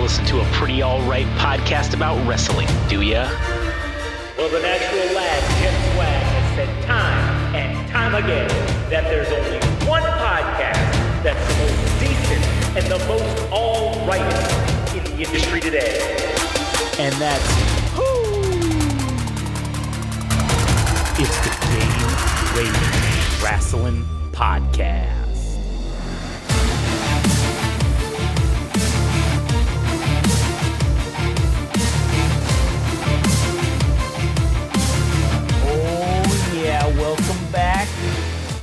listen to a pretty alright podcast about wrestling, do ya? Well, the natural lad, Jim Swag, has said time and time again that there's only one podcast that's the most decent and the most all-rightest in the industry today. And that's it's the Game Rage Wrestling Podcast. Welcome back,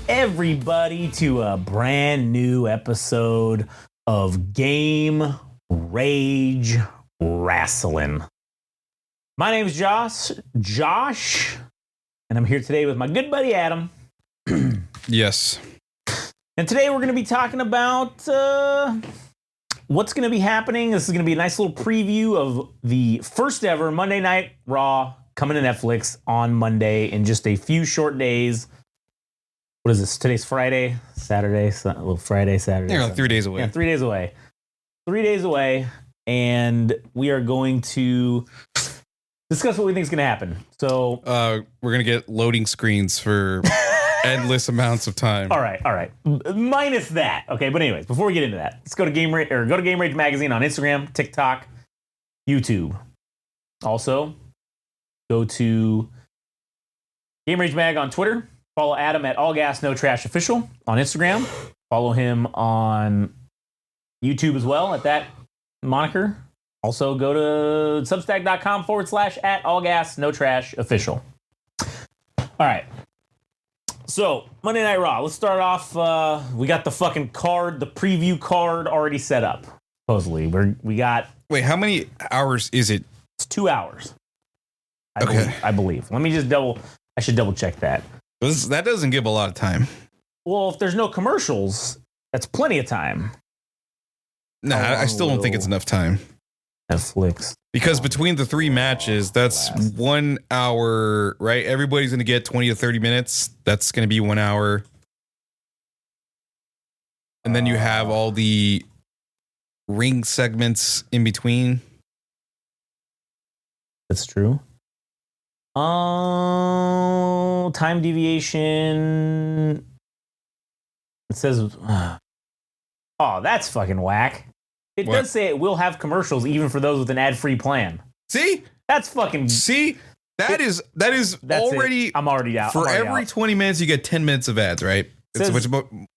everybody, to a brand new episode of Game Rage Wrestling. My name is Josh, and I'm here today with my good buddy Adam. Yes. And today we're going to be talking about what's going to be happening. This is going to be a nice little preview of the first ever Monday Night Raw coming to Netflix on Monday in just a few short days. What is this? Today's Friday, Saturday, Friday, Saturday. Yeah, like 3 days away. Yeah, 3 days away. 3 days away, and we are going to discuss what we think is going to happen. So, we're going to get loading screens for endless amounts of time. All right. Minus that. Okay, but anyways, before we get into that, let's go to Game Rage Magazine on Instagram, TikTok, YouTube. Also, go to Game Rage Mag on Twitter. Follow Adam at All Gas No Trash Official on Instagram. Follow him on YouTube as well at that moniker. Also go to substack.com/at All Gas No Trash Official. All right. So Monday Night Raw. Let's start off. We got the fucking card, the preview card already set up. Supposedly, we got. Wait, how many hours is it? It's 2 hours. Okay. I believe. Let me just I should double check that. That doesn't give a lot of time. Well, if there's no commercials, that's plenty of time. Nah, I still don't think it's enough time. Netflix. Because between the three matches, that's 1 hour, right? Everybody's going to get 20 to 30 minutes. That's going to be 1 hour. And then you have all the ring segments in between. That's true. Time deviation. It says, that's fucking whack. It does say it will have commercials even for those with an ad-free plan. See? That's fucking. See? That is already. I'm already out. For every 20 minutes, you get 10 minutes of ads, right?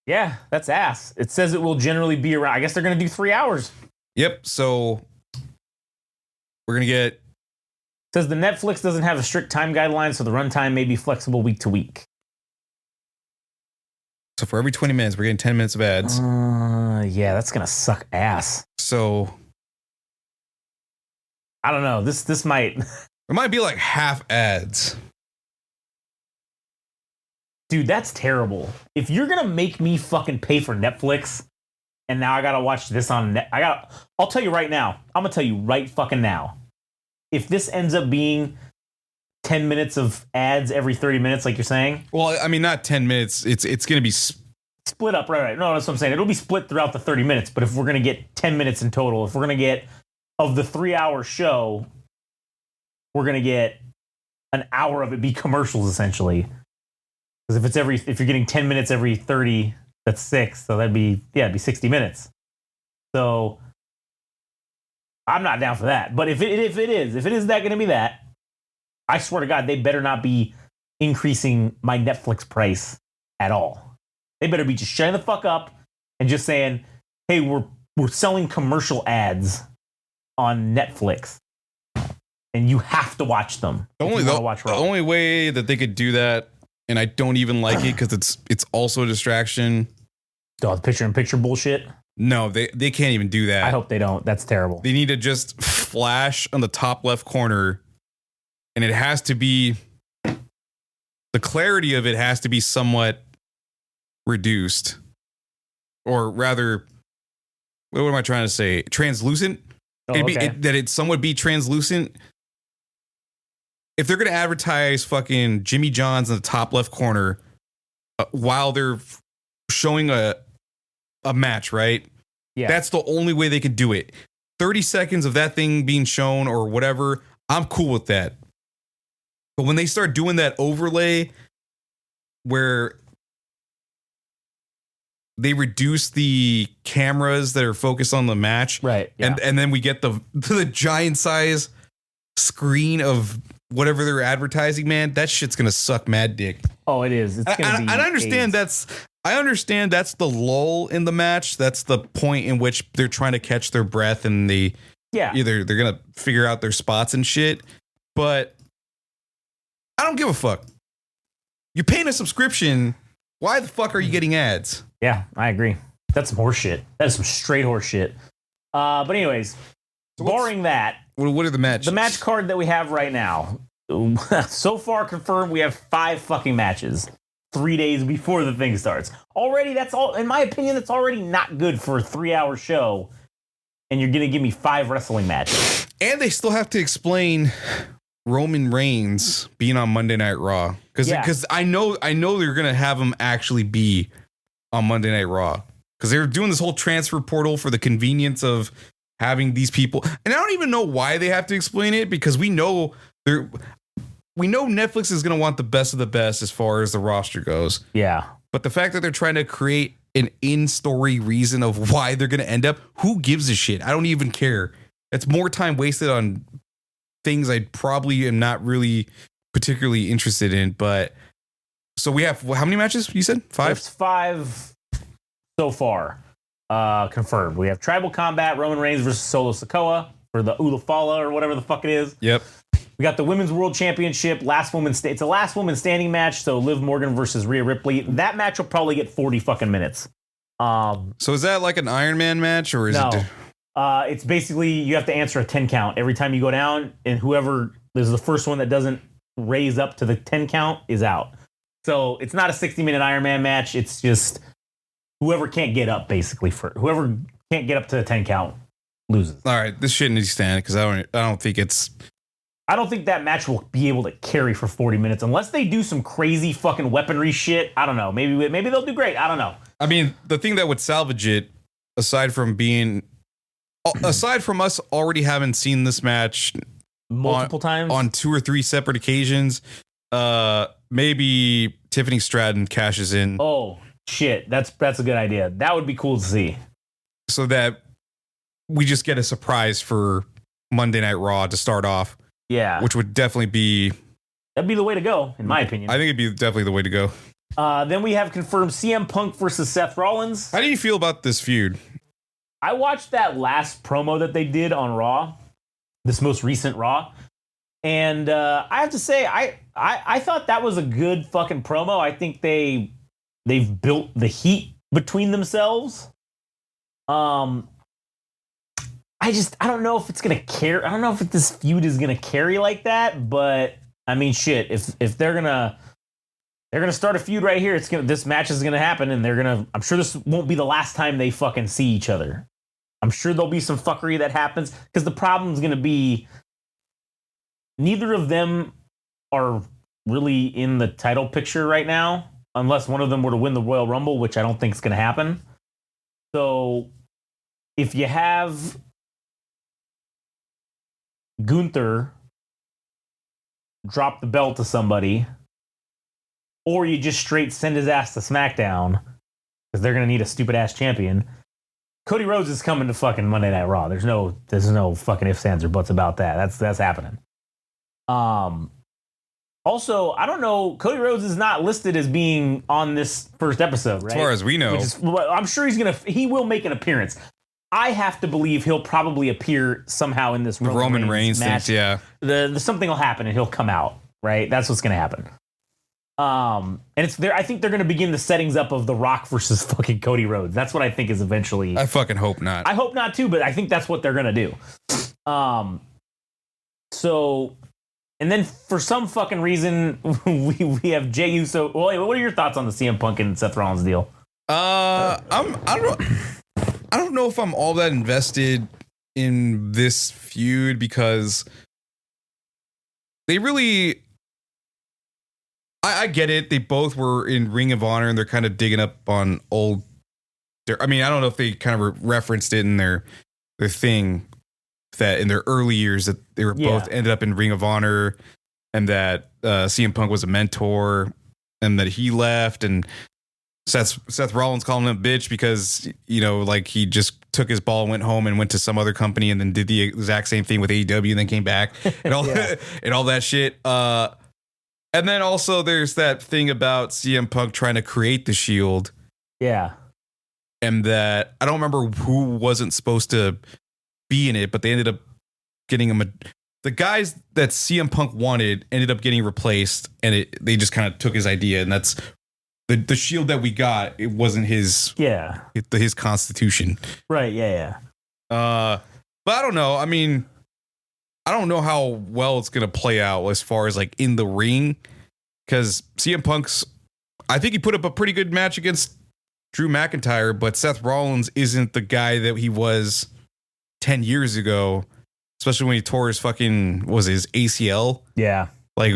Yeah, that's ass. It says it will generally be around. I guess they're going to do 3 hours. Yep. So we're going to get. Says the Netflix doesn't have a strict time guideline, so the runtime may be flexible week to week. So for every 20 minutes, we're getting 10 minutes of ads. Yeah, that's gonna suck ass. So I don't know. This might. It might be like half ads. Dude, that's terrible. If you're gonna make me fucking pay for Netflix, and now I gotta watch this on I'll tell you right now. I'm gonna tell you right fucking now. If this ends up being 10 minutes of ads every 30 minutes, like you're saying. Well, I mean, not 10 minutes. It's going to be split up. Right. No, that's what I'm saying. It'll be split throughout the 30 minutes. But if we're going to get 10 minutes in total, if we're going to get of the 3 hour show, we're going to get an hour of it be commercials essentially. Because if you're getting 10 minutes every 30, that's 6. So it'd be 60 minutes. So I'm not down for that. But if it is that going to be that, I swear to God, they better not be increasing my Netflix price at all. They better be just shutting the fuck up and just saying, hey, we're selling commercial ads on Netflix. And you have to watch them. The only way that they could do that, and I don't even like it because it's also a distraction. Oh, the picture-in-picture bullshit? No, they can't even do that. I hope they don't. That's terrible. They need to just flash on the top left corner, and it has to be, the clarity of it has to be somewhat reduced. Or rather, what am I trying to say? Translucent? That it somewhat be translucent. If they're going to advertise fucking Jimmy John's in the top left corner while they're showing a match, right? Yeah. That's the only way they could do it. 30 seconds of that thing being shown or whatever, I'm cool with that. But when they start doing that overlay where they reduce the cameras that are focused on the match, Right. Yeah. and then we get the giant size screen of whatever they're advertising, man, that shit's gonna suck mad dick. Oh, it is. It's gonna be. And I understand AIDS. I understand that's the lull in the match. That's the point in which they're trying to catch their breath and Yeah. either they're gonna figure out their spots and shit. But I don't give a fuck. You're paying a subscription. Why the fuck are you getting ads? Yeah, I agree. That's some horse shit. That is some straight horse shit. But anyways, barring that, What are the matches? the match card that we have right now, so far confirmed, we have 5 fucking matches 3 days before the thing starts. Already, that's all. In my opinion, that's already not good for a 3-hour show. And you're gonna give me 5 wrestling matches. And they still have to explain Roman Reigns being on Monday Night Raw because I know they're gonna have him actually be on Monday Night Raw because they were doing this whole transfer portal for the convenience of having these people, and I don't even know why they have to explain it because we know Netflix is gonna want the best of the best as far as the roster goes. Yeah. But the fact that they're trying to create an in-story reason of why they're gonna end up, who gives a shit? I don't even care. It's more time wasted on things I probably am not really particularly interested in. But so we have how many matches? You said 5? There's 5 so far confirmed. We have Tribal Combat, Roman Reigns versus Solo Sikoa for the Ulafala or whatever the fuck it is. Yep. We got the Women's World Championship, it's a last woman standing match, so Liv Morgan versus Rhea Ripley. That match will probably get 40 fucking minutes. So is that like an Iron Man match or is No. it? It's basically you have to answer a 10 count every time you go down, and whoever is the first one that doesn't raise up to the 10 count is out. So it's not a 60-minute Iron Man match. It's just whoever can't get up, basically. For whoever can't get up to the 10 count loses. All right, this shit needs to stand because I don't think it's. I don't think that match will be able to carry for 40 minutes unless they do some crazy fucking weaponry shit. I don't know. Maybe they'll do great. I don't know. I mean, the thing that would salvage it, aside from us already having seen this match Multiple times on 2 or 3 separate occasions, maybe Tiffany Stratton cashes in. Oh shit, that's a good idea. That would be cool to see. So that we just get a surprise for Monday Night Raw to start off. Yeah, Which would definitely be. that'd be the way to go, in my opinion. I think it'd be definitely the way to go. Then we have confirmed CM Punk versus Seth Rollins. How do you feel about this feud? I watched that last promo that they did on Raw, this most recent Raw, and I have to say, I thought that was a good fucking promo. I think they've built the heat between themselves. I don't know if it's gonna carry. I don't know if this feud is gonna carry like that. But I mean, shit. If they're gonna start a feud right here, this match is gonna happen, and I'm sure this won't be the last time they fucking see each other. I'm sure there'll be some fuckery that happens because the problem's gonna be neither of them are really in the title picture right now, unless one of them were to win the Royal Rumble, which I don't think is gonna happen. So if you have Gunther drop the belt to somebody, or you just straight send his ass to SmackDown because they're gonna need a stupid ass champion. Cody Rhodes is coming to fucking Monday Night Raw. There's no fucking ifs, ands, or buts about that. That's happening. Also, I don't know. Cody Rhodes is not listed as being on this first episode, right? As far as we know, I'm sure he will make an appearance. I have to believe he'll probably appear somehow in this Roman Reigns match. thinks, yeah. Something will happen and he'll come out, right? That's what's going to happen. And it's there. I think they're going to begin the settings up of The Rock versus fucking Cody Rhodes. That's what I think is eventually. I fucking hope not. I hope not too, but I think that's what they're going to do. So, and then for some fucking reason, we have Jey Uso. Well, what are your thoughts on the CM Punk and Seth Rollins deal? I don't know if I'm all that invested in this feud because they really. I get it. They both were in Ring of Honor and they're kind of digging up on old. I mean, I don't know if they kind of referenced it in their thing, that in their early years that they were both ended up in Ring of Honor, and that CM Punk was a mentor, and that he left, and Seth Rollins calling him a bitch because, you know, like he just took his ball, went home, and went to some other company, and then did the exact same thing with AEW, and then came back and all and all that shit. And then also there's that thing about CM Punk trying to create the Shield. Yeah. And that I don't remember who wasn't supposed to be in it, but they ended up getting him. The guys that CM Punk wanted ended up getting replaced, and they just kind of took his idea, and that's the Shield that we got. It wasn't his constitution. Right. Yeah. But I don't know. I mean, I don't know how well it's gonna play out as far as like in the ring, because CM Punk's, I think he put up a pretty good match against Drew McIntyre, but Seth Rollins isn't the guy that he was 10 years ago, especially when he tore his his ACL. Yeah. Like,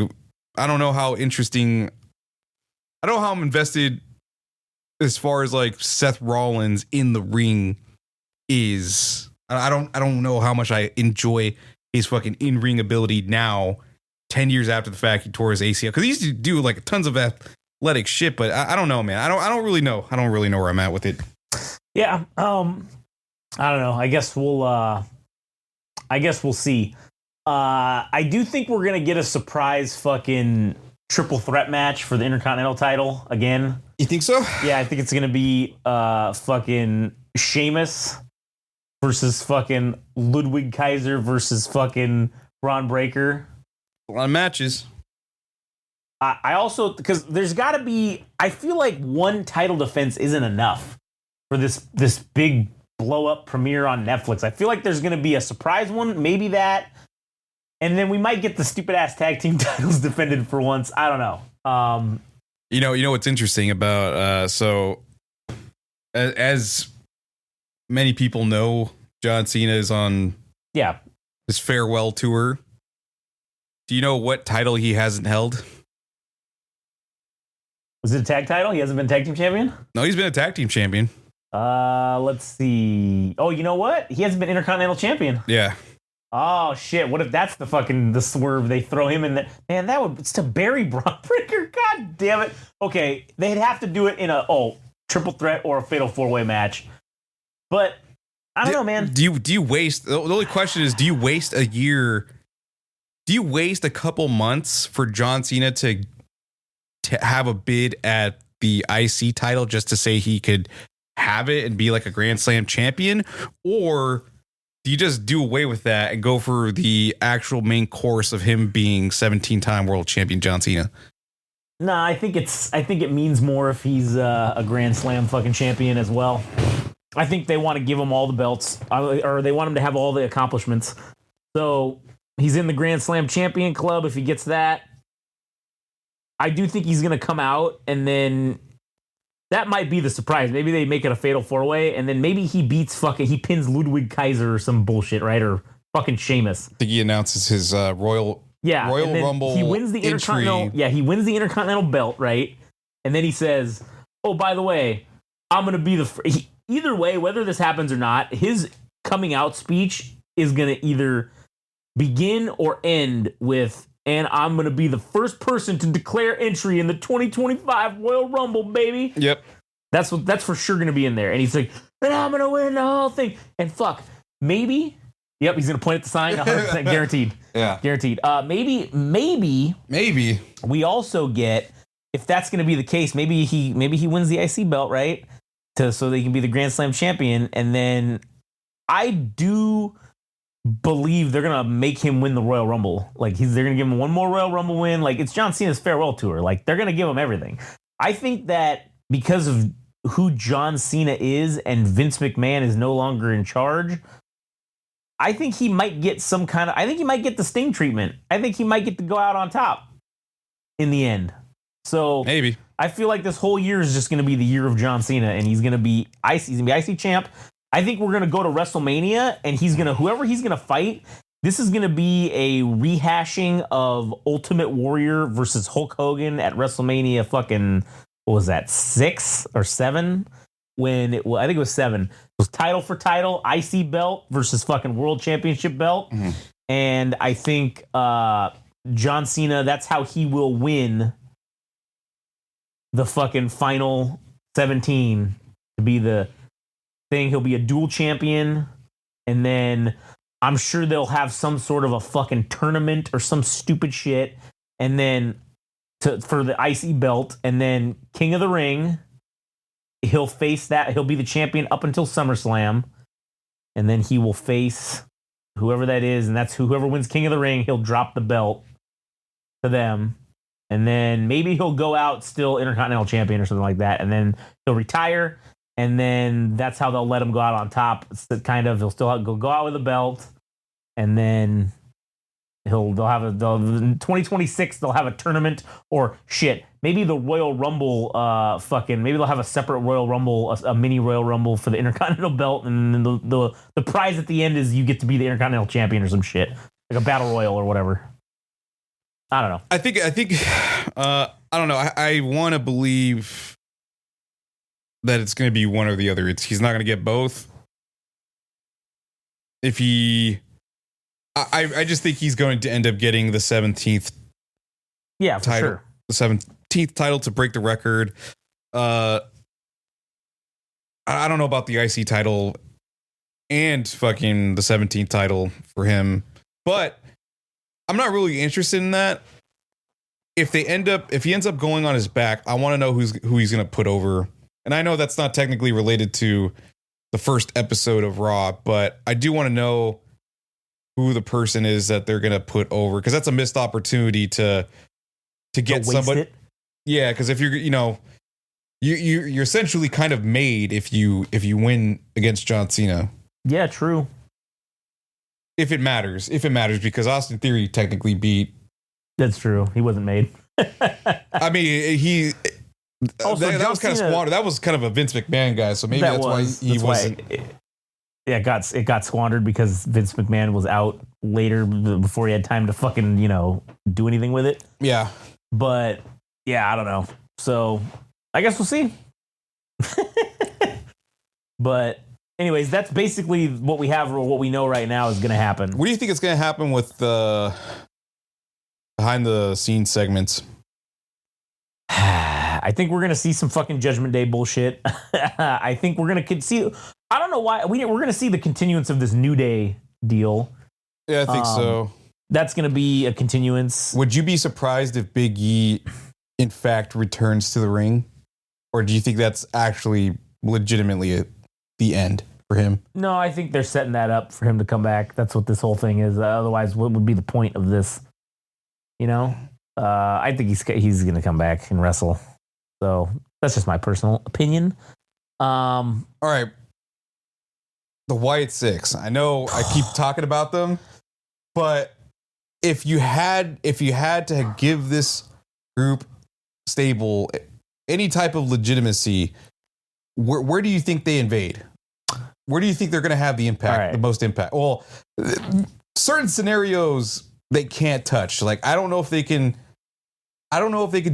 I don't know how interesting. I don't know how I'm invested as far as like Seth Rollins in the ring is. I don't know how much I enjoy his fucking in-ring ability now, 10 years after the fact he tore his ACL. Because he used to do like tons of athletic shit, but I don't know, man. I don't really know. I don't really know where I'm at with it. Yeah. I don't know. I guess we'll see. I do think we're gonna get a surprise fucking triple threat match for the Intercontinental title again. You think so? Yeah, I think it's gonna be fucking Sheamus versus fucking Ludwig Kaiser versus fucking Braun Breaker. A lot of matches. I also, because there's got to be, I feel like one title defense isn't enough for this big blow up premiere on Netflix. I feel like there's going to be a surprise one, maybe that, and then we might get the stupid ass tag team titles defended for once. I don't know. You know what's interesting about so as many people know, John Cena is on his farewell tour. Do you know what title he hasn't held? Was it a tag title? He hasn't been tag team champion? No, he's been a tag team champion. Let's see. Oh, you know what? He hasn't been Intercontinental champion. Yeah. Oh shit! What if that's the swerve? They throw him in there. Man, it's to bury Braun Breaker. God damn it. Okay, they'd have to do it in a triple threat or a fatal 4-way match. But I don't know, man. Do you waste? The only question is, do you waste a year? Do you waste a couple months for John Cena to have a bid at the IC title just to say he could have it and be like a Grand Slam champion? Or do you just do away with that and go for the actual main course of him being 17-time world champion John Cena? Nah, I think it means more if he's a Grand Slam fucking champion as well. I think they want to give him all the belts, or they want him to have all the accomplishments. So he's in the Grand Slam champion club if he gets that. I do think he's going to come out, and then that might be the surprise. Maybe they make it a fatal 4-way, and then maybe he pins Ludwig Kaiser or some bullshit, right? Or fucking Sheamus. I think he announces his Royal Rumble. He wins the Intercontinental. Yeah, he wins the Intercontinental belt, right? And then he says, "Oh, by the way, I'm going to be the." Either way, whether this happens or not, his coming out speech is going to either begin or end with, "And I'm going to be the first person to declare entry in the 2025 Royal Rumble, baby." Yep. That's for sure going to be in there. And he's like, "And I'm going to win the whole thing." And fuck, maybe. Yep, he's going to point at the sign. 100% guaranteed. Yeah. Guaranteed. Maybe we also get, if that's going to be the case, maybe he wins the IC belt, right? So they can be the Grand Slam champion. And then I do believe they're gonna make him win the Royal Rumble. Like they're gonna give him one more Royal Rumble win. Like it's John Cena's farewell tour. Like they're gonna give him everything. I think that because of who John Cena is and Vince McMahon is no longer in charge, I think he might get I think he might get the Sting treatment. I think he might get to go out on top in the end. So maybe. I feel like this whole year is just going to be the year of John Cena, and he's going to be IC champ. I think we're going to go to WrestleMania, and whoever he's going to fight, this is going to be a rehashing of Ultimate Warrior versus Hulk Hogan at WrestleMania fucking, what was that, 6 or 7? when it was, I think it was 7. It was title for title, IC belt versus fucking world championship belt. Mhm. And I think John Cena, that's how he will win the fucking final 17 to be the thing. He'll be a dual champion. And then I'm sure they'll have some sort of a fucking tournament or some stupid shit. And then for the IC belt. And then King of the Ring, he'll face that. He'll be the champion up until SummerSlam. And then he will face whoever that is. And that's whoever wins King of the Ring, he'll drop the belt to them. And then maybe he'll go out still Intercontinental Champion or something like that. And then he'll retire. And then that's how they'll let him go out on top. It's kind of, he'll still go out with a belt. And then they'll have in 2026, they'll have a tournament or shit. Maybe the Royal Rumble, maybe they'll have a separate Royal Rumble, a mini Royal Rumble for the Intercontinental belt. And then the prize at the end is you get to be the Intercontinental Champion or some shit. Like a Battle Royal or whatever. I don't know. I think, I don't know. I want to believe that it's going to be one or the other. He's not going to get both. If he, I just think he's going to end up getting the 17th. Yeah, for title, sure. The 17th title to break the record. I don't know about the IC title and fucking the 17th title for him, but I'm not really interested in that. If he ends up going on his back, I want to know who he's going to put over. And I know that's not technically related to the first episode of Raw, but I do want to know who the person is that they're going to put over, because that's a missed opportunity to get somebody. It. Yeah, because if you're you're essentially kind of made if you win against John Cena. Yeah, true. If it matters, because Austin Theory technically beat. That's true. He wasn't made. I mean, he. Also, that was kind of squandered. That was kind of a Vince McMahon guy, so maybe that's why he wasn't. It got squandered because Vince McMahon was out later before he had time to fucking do anything with it. Yeah, but yeah, I don't know. So I guess we'll see. But anyways, that's basically what we have, or what we know right now is going to happen. What do you think is going to happen with the behind the scenes segments? I think we're going to see some fucking Judgment Day bullshit. I think we're going to see. I don't know why. We're going to see the continuance of this New Day deal. Yeah, I think so. That's going to be a continuance. Would you be surprised if Big E, in fact, returns to the ring? Or do you think that's actually legitimately the end for him? No, I think they're setting that up for him to come back. That's what this whole thing is. Otherwise, what would be the point of this? I think he's going to come back and wrestle. So that's just my personal opinion. All right. The Wyatt Six. I know I keep talking about them, but if you had to give this group stable any type of legitimacy, where do you think they invade? Where do you think they're going to have the impact, the most impact? Well, certain scenarios they can't touch. Like, I don't know if they can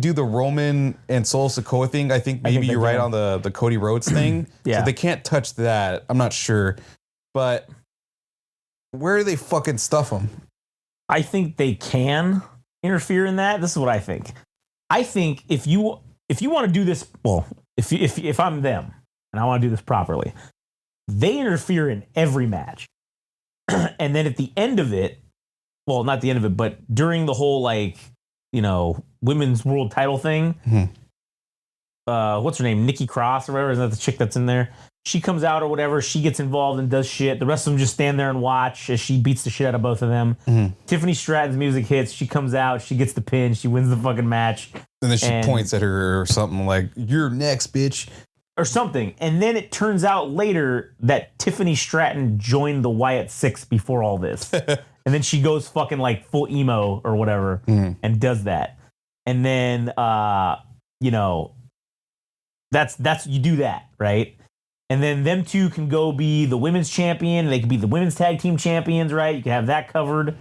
do the Roman and Solo Sikoa thing. I think maybe you're right on the Cody Rhodes thing. Yeah. So they can't touch that. I'm not sure. But where do they fucking stuff them? I think they can interfere in that. This is what I think. I think if you want to do this, well, if I'm them and I want to do this properly, they interfere in every match. And then at the end of it, well, not the end of it, but during the whole women's world title thing, what's her name? Nikki Cross or whatever. Isn't that the chick that's in there? She comes out or whatever. She gets involved and does shit. The rest of them just stand there and watch as she beats the shit out of both of them. Tiffany Stratton's music hits. She comes out. She gets the pin. She wins the fucking match. And then she points at her or something like, "You're next, bitch." Or something. And then it turns out later that Tiffany Stratton joined the Wyatt Six before all this. And then she goes fucking like full emo or whatever and does that. And then, that's you do that, right? And then them two can go be the women's champion. They can be the women's tag team champions, right? You can have that covered.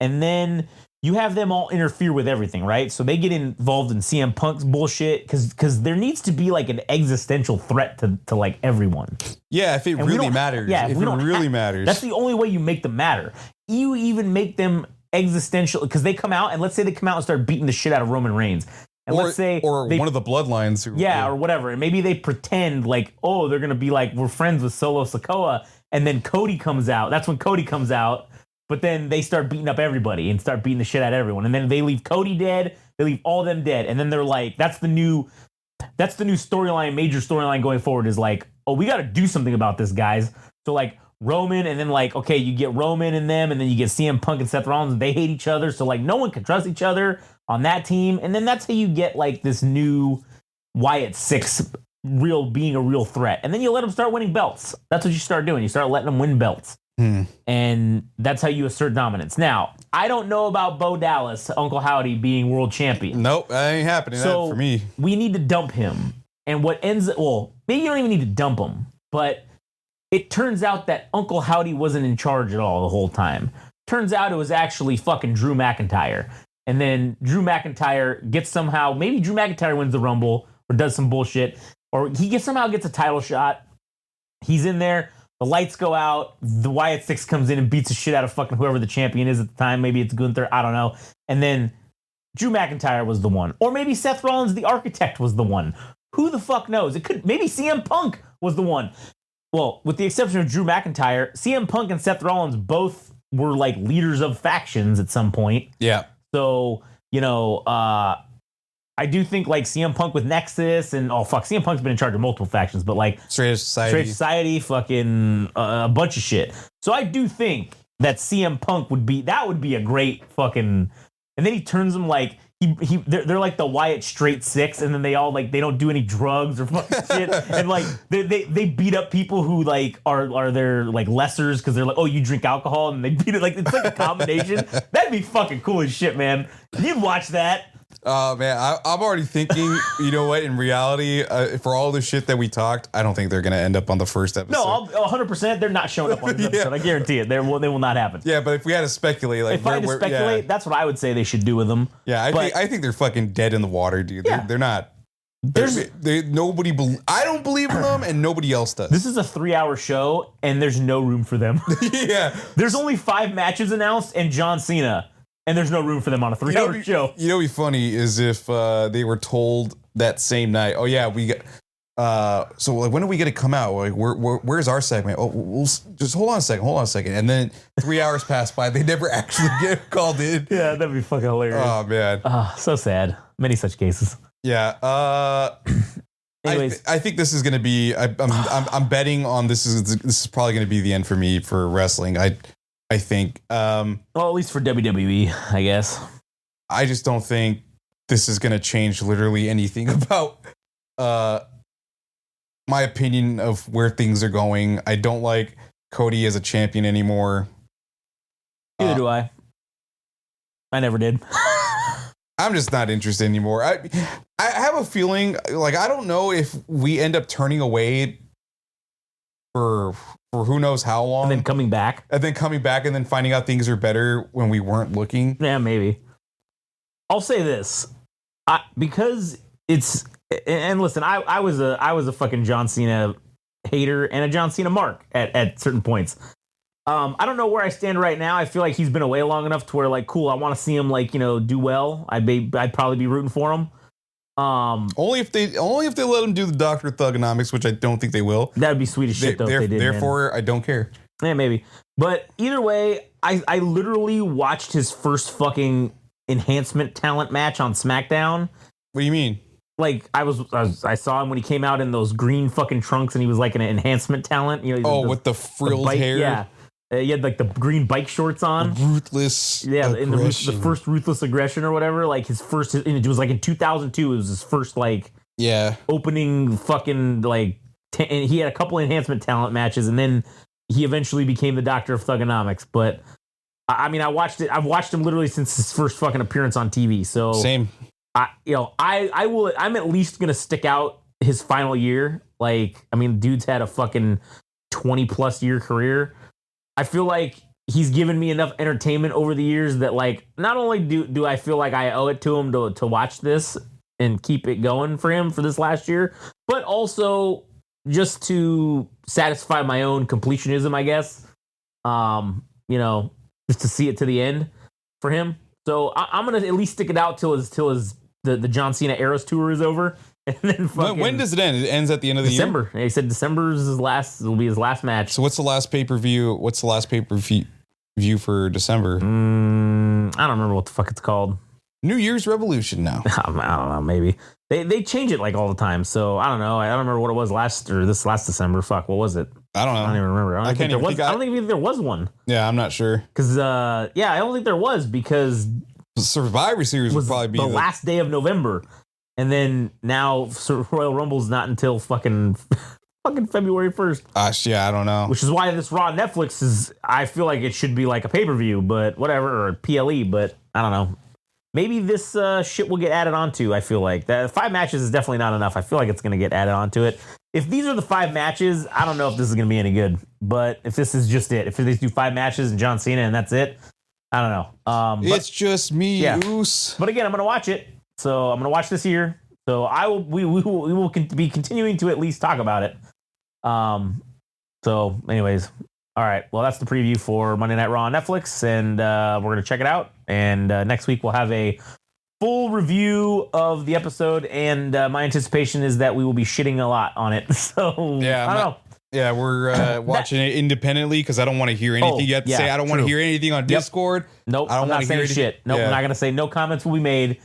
And then you have them all interfere with everything, right? So they get involved in CM Punk's bullshit because there needs to be like an existential threat to like everyone. Yeah, if it And we really don't- matters. yeah, if we it don't really have- matters. That's the only way you make them matter. You even make them existential because they come out and let's say they come out and start beating the shit out of Roman Reigns. And or, let's say or they, one of the bloodlines. Who, or whatever. And maybe they pretend like, oh, they're gonna be like, we're friends with Solo Sikoa, and then Cody comes out. That's when Cody comes out. But then they start beating up everybody and start beating the shit out of everyone. And then they leave Cody dead. They leave all them dead. And then they're like, that's the new storyline, major storyline going forward is like, oh, we got to do something about this, guys. So like Roman and then like, okay, you get Roman and them and then you get CM Punk and Seth Rollins and they hate each other. So like no one can trust each other on that team. And then that's how you get like this new Wyatt Six being a real threat. And then you let them start winning belts. That's what you start doing. You start letting them win belts. And that's how you assert dominance. Now, I don't know about Bo Dallas, Uncle Howdy, being world champion. Nope, that ain't happening So for me. we need to dump him. And what ends, well, maybe you don't even need to dump him, but it turns out that Uncle Howdy wasn't in charge at all the whole time. Turns out it was actually fucking Drew McIntyre. And then Drew McIntyre gets somehow, maybe Drew McIntyre wins the Rumble or does some bullshit, or somehow gets a title shot. He's in there. The lights go out. The Wyatt Six comes in and beats the shit out of fucking whoever the champion is at the time. Maybe it's Gunther. I don't know. And then Drew McIntyre was the one. Or maybe Seth Rollins, the architect, was the one. Who the fuck knows? It could. Maybe CM Punk was the one. Well, with the exception of Drew McIntyre, CM Punk and Seth Rollins both were like leaders of factions at some point. Yeah. So, I do think like CM Punk with Nexus and CM Punk's been in charge of multiple factions, but like Straight Society. Straight Society, fucking a bunch of shit. So I do think that CM Punk would be a great fucking. And then he turns them like they're like the Wyatt Straight Six, and then they all like they don't do any drugs or fucking shit, and like they beat up people who like are their like lessers because they're like, oh, you drink alcohol, and they beat it like it's like a combination. That'd be fucking cool as shit, man. You'd watch that. Oh man, I'm already thinking. You know what? In reality, for all the shit that we talked, I don't think they're gonna end up on the first episode. No, 100%. They're not showing up on this episode. I guarantee it. They will not happen. Yeah, but if we had to speculate, like If I had to speculate, that's what I would say they should do with them. yeah, I think they're fucking dead in the water, dude. Yeah. They're not. There's Nobody. I don't believe in them, and nobody else does. This is a 3-hour show, and there's no room for them. Yeah. There's only 5 matches announced, and John Cena, and there's no room for them on a 3-hour show. You know, what'd be funny is if they were told that same night, oh yeah, we get. So like, when are we gonna come out? Like, where's our segment? Oh, we'll just hold on a second. And then 3 hours pass by, they never actually get called in. Yeah, that'd be fucking hilarious. Oh man. So sad. Many such cases. Yeah. Anyways, I think this is gonna be. I'm betting on this is probably gonna be the end for me for wrestling. I think. well, at least for WWE, I guess. I just don't think this is gonna change literally anything about my opinion of where things are going. I don't like Cody as a champion anymore. Neither do I. I never did. I'm just not interested anymore. I have a feeling like I don't know if we end up turning away for who knows how long, And then coming back. and then finding out things are better when we weren't looking. Yeah, maybe. I'll say this, because it's and listen, I was a fucking John Cena hater and a John Cena mark at certain points. I don't know where I stand right now. I feel like he's been away long enough to where like, cool, I want to see him like do well. I'd probably be rooting for him. Only if they let him do the Dr. Thugonomics, which I don't think they will. That'd be sweet as shit though if they did. Therefore, I don't care. Yeah, maybe. But either way, I literally watched his first fucking enhancement talent match on SmackDown. What do you mean? Like I saw him when he came out in those green fucking trunks, and he was like an enhancement talent. With the frilled bike, hair. Yeah, he had like the green bike shorts on. Ruthless. Yeah, in the aggression. first Ruthless Aggression or whatever. Like his first, it was like in 2002. It was his first like opening fucking like. And he had a couple enhancement talent matches, and then he eventually became the Doctor of Thugonomics. But I mean, I've watched him literally since his first fucking appearance on TV. So Same. I'm at least gonna stick out his final year. Like, I mean, dude's had a fucking 20+ year career. I feel like he's given me enough entertainment over the years that, like, not only do I feel like I owe it to him to watch this and keep it going for him for this last year, but also just to satisfy my own completionism, I guess. Just to see it to the end for him. So I'm gonna at least stick it out till the John Cena Eras tour is over, and then when does it end? It ends at the end of the year. December. He said December is his last. Will be his last match. So what's the last pay-per-view? What's the last pay-per-view for December? I don't remember what the fuck it's called. New Year's Revolution now. I don't know. Maybe they change it like all the time. So I don't know. I don't remember what it was last December. Fuck, what was it? I don't know. I don't even remember. I don't think there was one. Yeah, I'm not sure. Because I don't think there was, because Survivor Series would probably be the last day of November, and then now Royal Rumble's not until fucking February 1st. Yeah, I don't know. Which is why this Raw Netflix is. I feel like it should be like a pay-per-view, but whatever, or a PLE. But I don't know. Maybe this shit will get added onto. I feel like that 5 matches is definitely not enough. I feel like it's going to get added onto it. If these are the 5 matches, I don't know if this is going to be any good. But if this is just it, if they do 5 matches and John Cena and that's it, I don't know. It's just me, Oos. But again, I'm going to watch it. So I'm going to watch this year. So we will be continuing to at least talk about it. So anyways, all right. Well, that's the preview for Monday Night Raw on Netflix, and we're going to check it out. And next week we'll have a full review of the episode, and my anticipation is that we will be shitting a lot on it. So yeah, I don't know. Yeah, we're watching it independently because I don't want to hear anything you have to say. I don't want to hear anything on Discord. Nope, I'm not saying shit. Nope, I'm not going to say no comments will be made.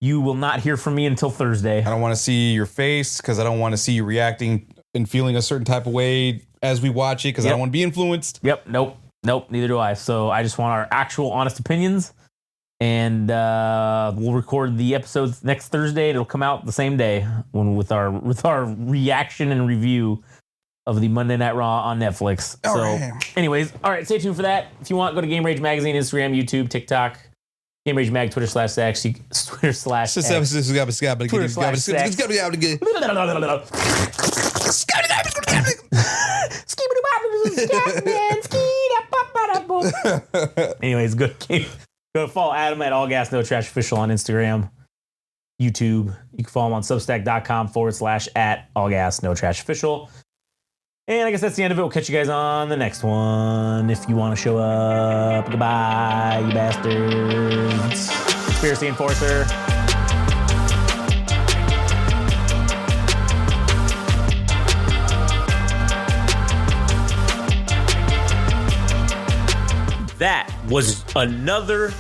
You will not hear from me until Thursday. I don't want to see your face because I don't want to see you reacting and feeling a certain type of way as we watch it because I don't want to be influenced. Yep, nope, neither do I. So I just want our actual honest opinions. And we'll record the episodes next Thursday. It'll come out the same day with our reaction and review of the Monday Night Raw on Netflix. Anyways, all right, stay tuned for that. If you want, go to Game Rage Magazine, Instagram, YouTube, TikTok, Game Rage Mag, Twitter /X, Twitter Anyways, go follow Adam at All Gas No Trash Official on Instagram, YouTube. You can follow him on Substack.com /@ All Gas No Trash Official. And I guess that's the end of it. We'll catch you guys on the next one. If you want to show up, goodbye, you bastards. Conspiracy Enforcer. That was another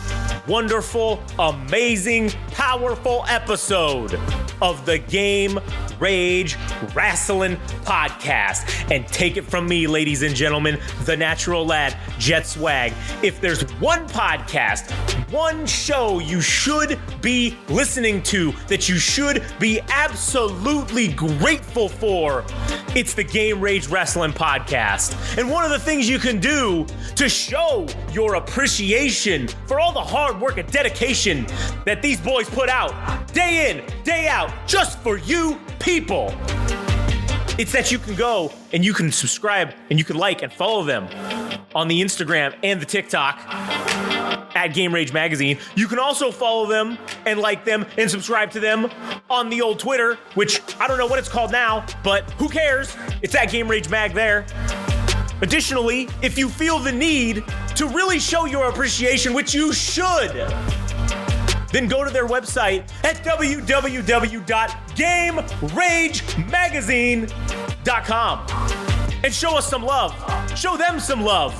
wonderful, amazing, powerful episode of the Game Rage Wrestling Podcast. And take it from me, ladies and gentlemen, the natural lad, Jet Swag. If there's one podcast, one show you should be listening to, that you should be absolutely grateful for, it's the Game Rage Wrestling Podcast. And one of the things you can do to show your appreciation for all the hard work and dedication that these boys put out day in, day out, just for you people, it's that you can go and you can subscribe and you can like and follow them on the Instagram and the TikTok at Game Rage Magazine. You can also follow them and like them and subscribe to them on the old Twitter, which I don't know what it's called now, but who cares? It's at Game Rage Mag there. Additionally, if you feel the need to really show your appreciation, which you should, then go to their website at www.GameRageMagazine.com and show us some love. Show them some love.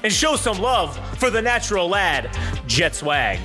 And show some love for the natural lad, Jet Swag.